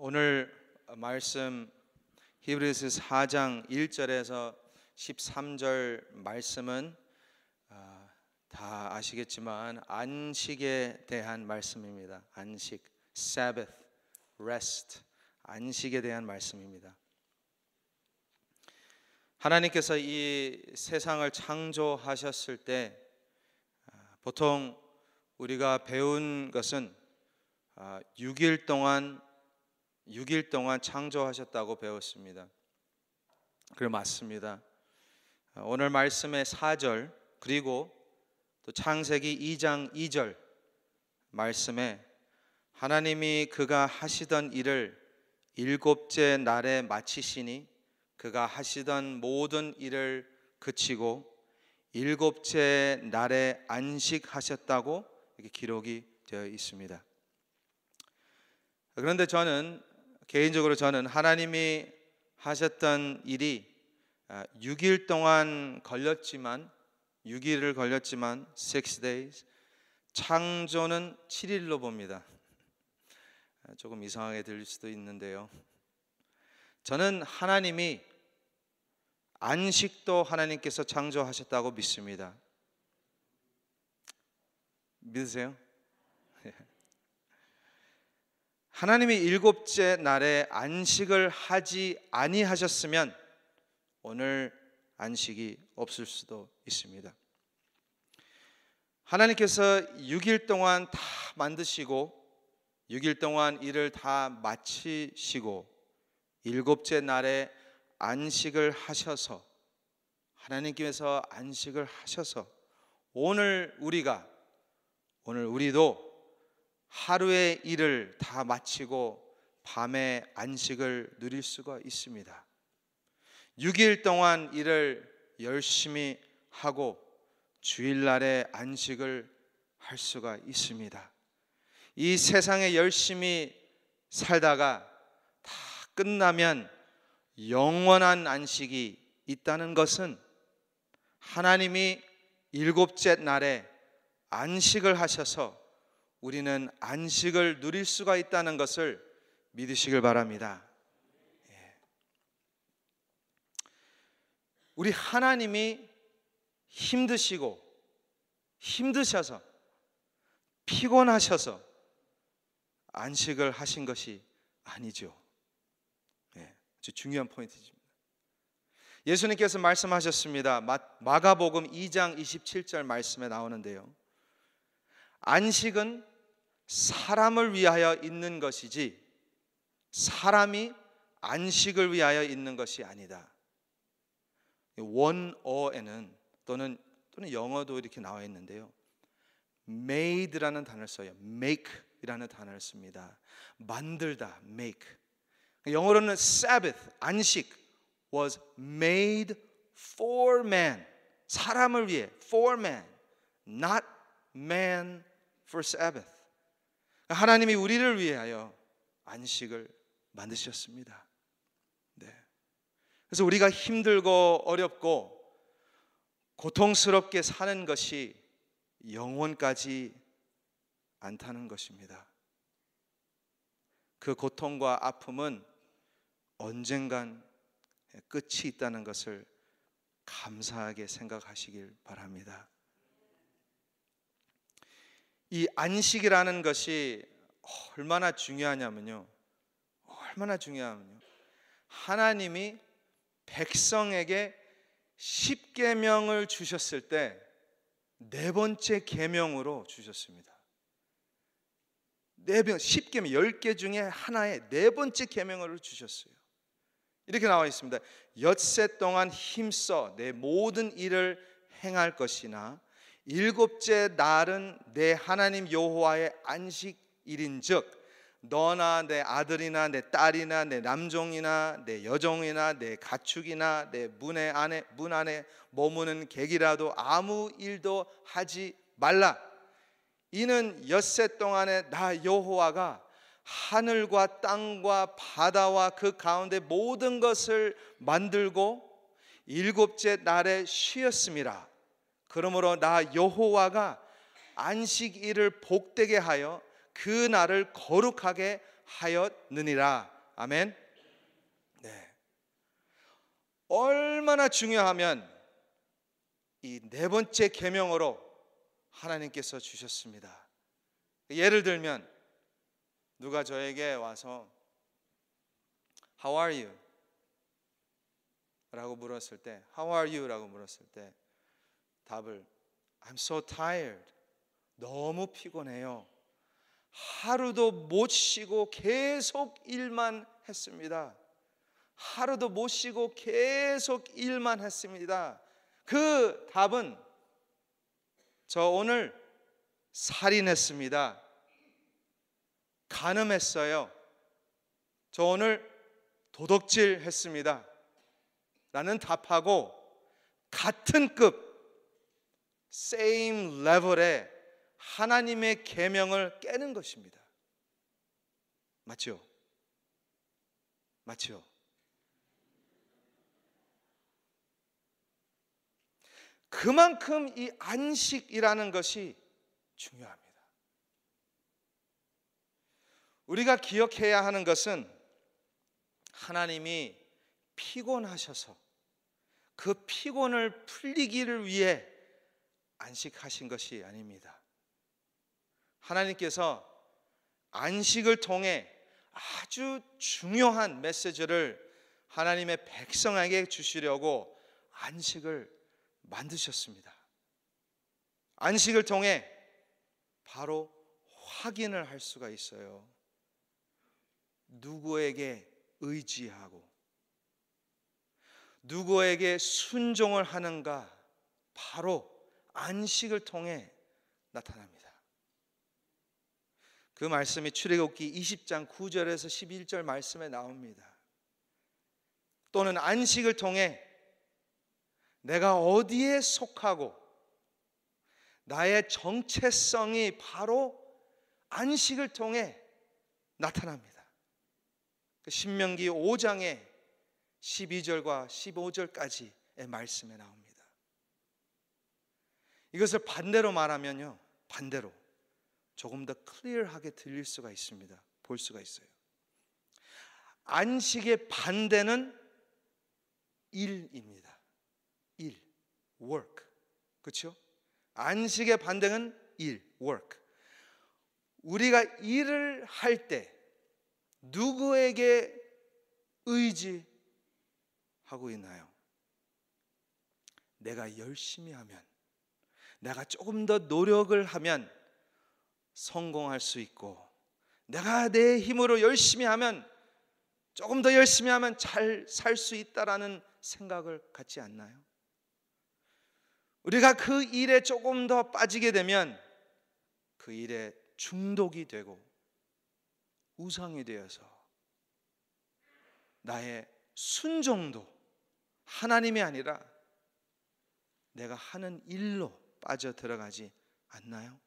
오늘 말씀 히브리서 4장 1절에서 13절 말씀은 다 아시겠지만 안식에 대한 말씀입니다. 안식, Sabbath, Rest, 안식에 대한 말씀입니다. 하나님께서 이 세상을 창조하셨을 때 보통 우리가 배운 것은 6일 동안 창조하셨다고 배웠습니다. 그래 맞습니다. 오늘 말씀의 4절 그리고 또 창세기 2장 2절 말씀에 하나님이 그가 하시던 일을 일곱째 날에 마치시니 그가 하시던 모든 일을 그치고 일곱째 날에 안식하셨다고 이렇게 기록이 되어 있습니다. 그런데 개인적으로 저는 하나님이 하셨던 일이 6일 동안 걸렸지만 6일을 걸렸지만 6 days 창조는 7일로 봅니다. 조금 이상하게 들릴 수도 있는데요. 저는 하나님이 안식도 하나님께서 창조하셨다고 믿습니다. 믿으세요? 하나님이 일곱째 날에 안식을 하지 아니하셨으면 오늘 안식이 없을 수도 있습니다. 하나님께서 6일 동안 다 만드시고 6일 동안 일을 다 마치시고 일곱째 날에 안식을 하셔서 하나님께서 안식을 하셔서 오늘 우리도 하루의 일을 다 마치고 밤에 안식을 누릴 수가 있습니다. 6일 동안 일을 열심히 하고 주일날에 안식을 할 수가 있습니다. 이 세상에 열심히 살다가 다 끝나면 영원한 안식이 있다는 것은 하나님이 일곱째 날에 안식을 하셔서 우리는 안식을 누릴 수가 있다는 것을 믿으시길 바랍니다. 우리 하나님이 힘드셔서 피곤하셔서 안식을 하신 것이 아니죠. 아주 중요한 포인트입니다. 예수님께서 말씀하셨습니다. 마가복음 2장 27절 말씀에 나오는데요. 안식은 사람을 위하여 있는 것이지 사람이 안식을 위하여 있는 것이 아니다. 원어에는 또는 영어도 이렇게 나와 있는데요. made라는 단어를 써요. make이라는 단어를 씁니다. 만들다, make. 영어로는 Sabbath, 안식 was made for man. 사람을 위해, for man, not man for Sabbath. 하나님이 우리를 위하여 안식을 만드셨습니다. 그래서 우리가 힘들고 어렵고 고통스럽게 사는 것이 영원까지 않다는 것입니다. 그 고통과 아픔은 언젠간 끝이 있다는 것을 감사하게 생각하시길 바랍니다. 이 안식이라는 것이 얼마나 중요하냐면요. 하나님이 백성에게 10계명을 주셨을 때 네 번째 계명으로 주셨습니다. 10계명, 10개 중에 하나의 네 번째 계명으로 주셨어요. 이렇게 나와 있습니다. 엿새 동안 힘써 내 모든 일을 행할 것이나 일곱째 날은 내 하나님 여호와의 안식일인즉 너나 내 아들이나 내 딸이나 내 남종이나 내 여종이나 내 가축이나 내 문 안에 머무는 객이라도 아무 일도 하지 말라. 이는 엿새 동안에 나 여호와가 하늘과 땅과 바다와 그 가운데 모든 것을 만들고 일곱째 날에 쉬었음이라. 그러므로 나 여호와가 안식일을 복되게 하여 그 날을 거룩하게 하였느니라. 아멘. 네. 얼마나 중요하면 이 네 번째 계명으로 하나님께서 주셨습니다. 예를 들면 누가 저에게 와서 How are you? 라고 물었을 때, How are you? 라고 물었을 때 답을 I'm so tired. 너무 피곤해요. 하루도 못 쉬고 계속 일만 했습니다. 하루도 못 쉬고 계속 일만 했습니다. 그 답은 저 오늘 살인했습니다. 간음했어요. 저 오늘 도둑질 했습니다. 라는 답하고 같은 급 same level의 하나님의 계명을 깨는 것입니다. 맞죠? 맞죠? 그만큼 이 안식이라는 것이 중요합니다. 우리가 기억해야 하는 것은 하나님이 피곤하셔서 그 피곤을 풀리기를 위해 안식하신 것이 아닙니다. 하나님께서 안식을 통해 아주 중요한 메시지를 하나님의 백성에게 주시려고 안식을 만드셨습니다. 안식을 통해 바로 확인을 할 수가 있어요. 누구에게 의지하고 누구에게 순종을 하는가, 바로 안식을 통해 나타납니다. 그 말씀이 출애굽기 20장 9절에서 11절 말씀에 나옵니다. 또는 안식을 통해 내가 어디에 속하고 나의 정체성이 바로 안식을 통해 나타납니다. 신명기 5장의 12절과 15절까지의 말씀에 나옵니다. 이것을 반대로 말하면요, 반대로 조금 더 클리어하게 들릴 수가 있습니다. 볼 수가 있어요. 안식의 반대는 일입니다. 일, work. 그렇죠? 안식의 반대는 일, work. 우리가 일을 할 때 누구에게 의지하고 있나요? 내가 열심히 하면, 내가 조금 더 노력을 하면 성공할 수 있고, 내가 내 힘으로 열심히 하면, 조금 더 열심히 하면 잘 살 수 있다라는 생각을 갖지 않나요? 우리가 그 일에 조금 더 빠지게 되면 그 일에 중독이 되고 우상이 되어서 나의 순종도 하나님이 아니라 내가 하는 일로 빠져 들어가지 않나요?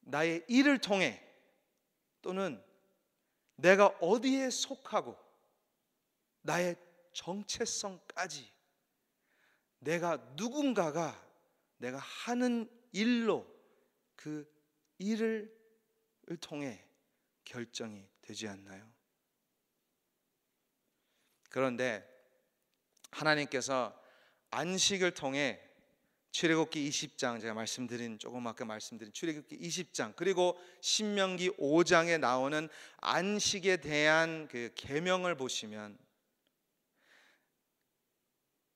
나의 일을 통해, 또는 내가 어디에 속하고 나의 정체성까지, 내가 누군가가 내가 하는 일로 그 일을 통해 결정이 되지 않나요? 그런데 하나님께서 안식을 통해 출애굽기 20장, 제가 조금 아까 말씀드린 출애굽기 20장, 그리고 신명기 5장에 나오는 안식에 대한 그 계명을 보시면,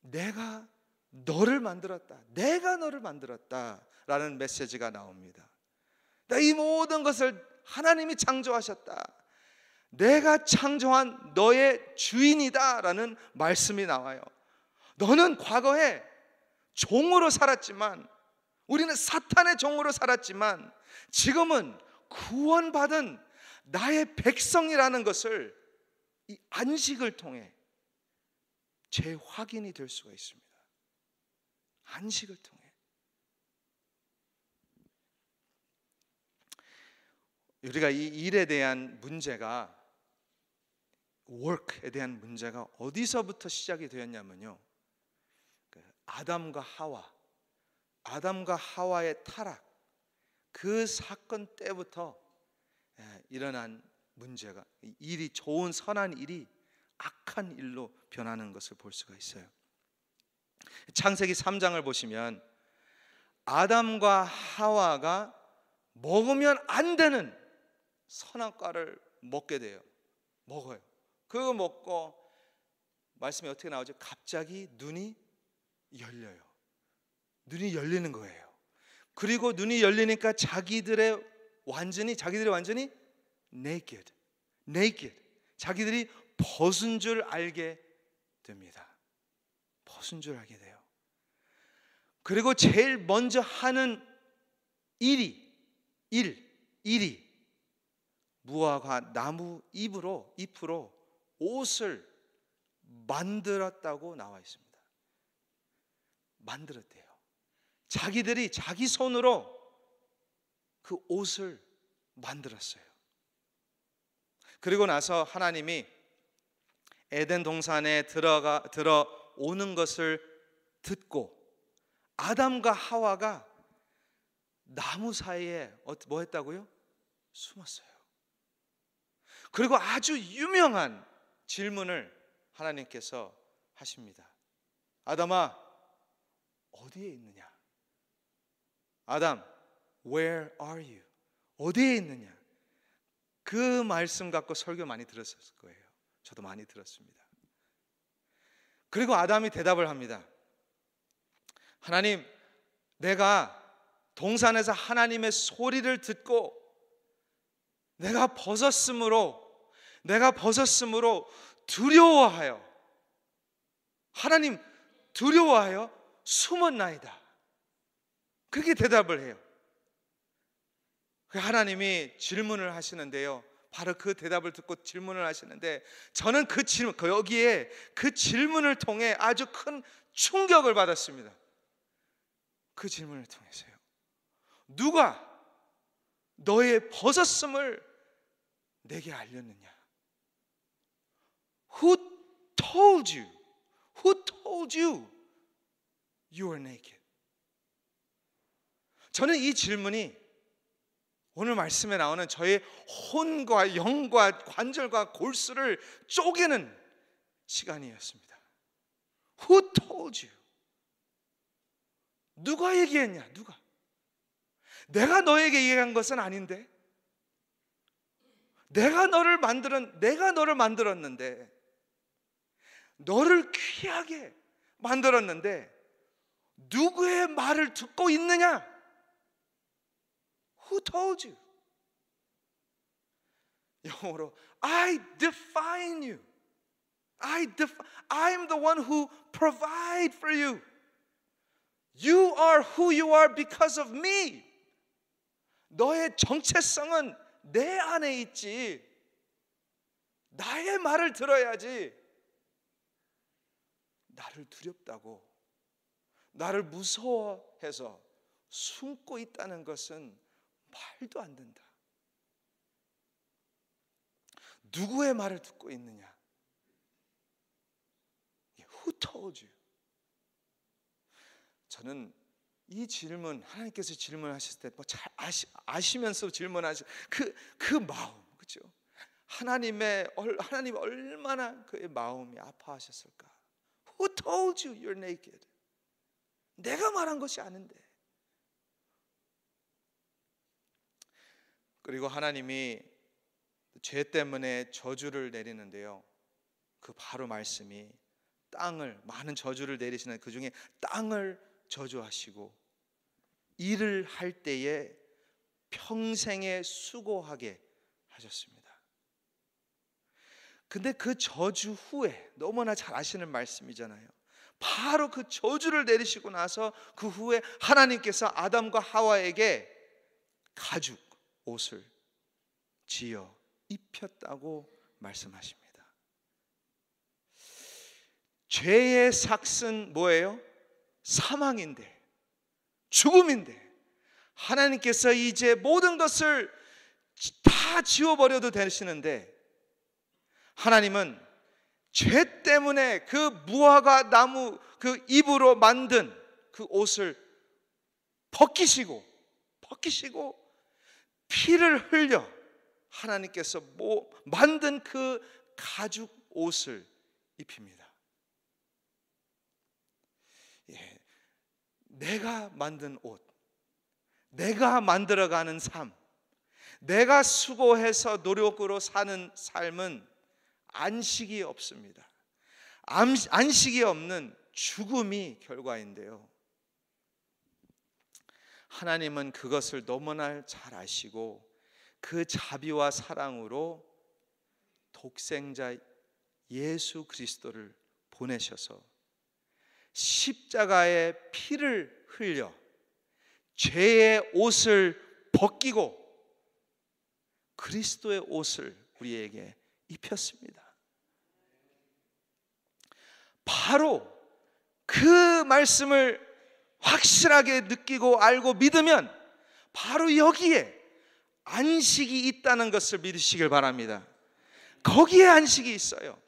내가 너를 만들었다, 내가 너를 만들었다 라는 메시지가 나옵니다. 이 모든 것을 하나님이 창조하셨다, 내가 창조한 너의 주인이다 라는 말씀이 나와요. 너는 과거에 종으로 살았지만, 우리는 사탄의 종으로 살았지만, 지금은 구원받은 나의 백성이라는 것을 이 안식을 통해 재확인이 될 수가 있습니다. 안식을 통해. 우리가 이 일에 대한 문제가, work에 대한 문제가 어디서부터 시작이 되었냐면요, 아담과 하와의 타락, 그 사건 때부터 일어난 문제가, 일이 좋은 선한 일이 악한 일로 변하는 것을 볼 수가 있어요. 창세기 3장을 보시면 아담과 하와가 먹으면 안 되는 선악과를 먹게 돼요. 먹어요. 그거 먹고 말씀이 어떻게 나오죠? 갑자기 눈이 열려요. 눈이 열리는 거예요. 그리고 눈이 열리니까 자기들이 완전히 naked. 자기들이 벗은 줄 알게 됩니다. 벗은 줄 알게 돼요. 그리고 제일 먼저 하는 일이 무화과 나무 잎으로 옷을 만들었다고 나와 있습니다. 만들었대요. 자기들이 자기 손으로 그 옷을 만들었어요. 그리고 나서 하나님이 에덴 동산에 들어오는 것을 듣고 아담과 하와가 나무 사이에 뭐 했다고요? 숨었어요. 그리고 아주 유명한 질문을 하나님께서 하십니다. 아담아, 어디에 있느냐? 아담, where are you? 어디에 있느냐? 그 말씀 갖고 설교 많이 들었을 거예요. 저도 많이 들었습니다. 그리고 아담이 대답을 합니다. 하나님, 내가 동산에서 하나님의 소리를 듣고 내가 벗었으므로 두려워하여, 하나님 두려워하여 숨었나이다. 그렇게 대답을 해요. 하나님이 질문을 하시는데요, 바로 그 대답을 듣고 질문을 하시는데, 저는 여기에 그 질문을 통해 아주 큰 충격을 받았습니다. 그 질문을 통해서요, 누가 너의 벗었음을 내게 알렸느냐? Who told you you are naked? 저는 이 질문이 오늘 말씀에 나오는 저의 혼과 영과 관절과 골수를 쪼개는 시간이었습니다. Who told you? 누가 얘기했냐? 누가? 내가 너에게 얘기한 것은 아닌데, 내가 너를 만들었는데, 너를 귀하게 만들었는데 누구의 말을 듣고 있느냐? Who told you? 영어로 I define you. I'm the one who provide for you. You are who you are because of me. 너의 정체성은 내 안에 있지. 나의 말을 들어야지. 나를 두렵다고, 나를 무서워해서 숨고 있다는 것은 말도 안 된다. 누구의 말을 듣고 있느냐? Who told you? 저는 이 질문, 하나님께서 질문하실 때 뭐 잘 아시면서 질문하실 그 마음, 그렇죠? 하나님 얼마나 그의 마음이 아파하셨을까? Who told you you're naked? 내가 말한 것이 아닌데. 그리고 하나님이 죄 때문에 저주를 내리는데요, 그 바로 말씀이 많은 저주를 내리시는 그 중에 땅을 저주하시고 일을 할 때에 평생에 수고하게 하셨습니다. 근데 그 저주 후에, 너무나 잘 아시는 말씀이잖아요, 바로 그 저주를 내리시고 나서 그 후에 하나님께서 아담과 하와에게 가죽 옷을 지어 입혔다고 말씀하십니다. 죄의 삭은 뭐예요? 사망인데, 죽음인데, 하나님께서 이제 모든 것을 다 지워버려도 되시는데, 하나님은 죄 때문에 그 무화과 나무 그 잎으로 만든 그 옷을 벗기시고 피를 흘려 하나님께서 만든 그 가죽 옷을 입힙니다. 예, 내가 만든 옷, 내가 만들어가는 삶, 내가 수고해서 노력으로 사는 삶은 안식이 없습니다. 안식이 없는 죽음이 결과인데요, 하나님은 그것을 너무나 잘 아시고 그 자비와 사랑으로 독생자 예수 그리스도를 보내셔서 십자가의 피를 흘려 죄의 옷을 벗기고 그리스도의 옷을 우리에게 입혔습니다. 바로 그 말씀을 확실하게 느끼고 알고 믿으면 바로 여기에 안식이 있다는 것을 믿으시길 바랍니다. 거기에 안식이 있어요.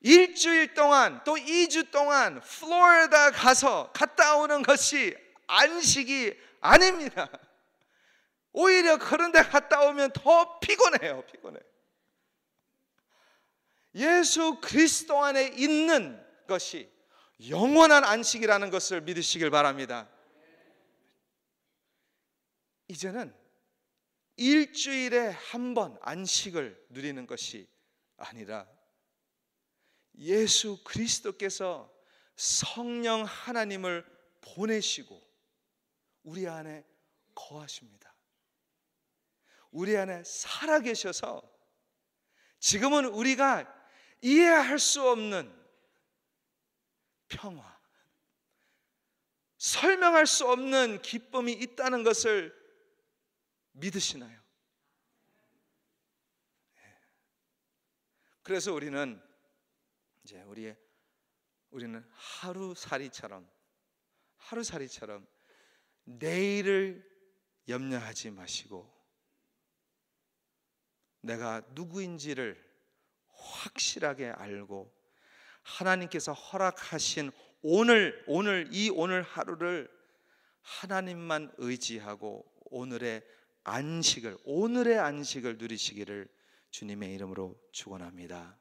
일주일 동안 또 2주 동안 플로리다 갔다 오는 것이 안식이 아닙니다. 오히려 그런 데 갔다 오면 더 피곤해요. 예수 그리스도 안에 있는 것이 영원한 안식이라는 것을 믿으시길 바랍니다. 이제는 일주일에 한 번 안식을 누리는 것이 아니라 예수 그리스도께서 성령 하나님을 보내시고 우리 안에 거하십니다. 우리 안에 살아계셔서 지금은 우리가 이해할 수 없는 평화, 설명할 수 없는 기쁨이 있다는 것을 믿으시나요? 그래서 우리는 하루살이처럼 내일을 염려하지 마시고 내가 누구인지를 확실하게 알고 하나님께서 허락하신 오늘 하루를 하나님만 의지하고 오늘의 안식을 누리시기를 주님의 이름으로 축원합니다.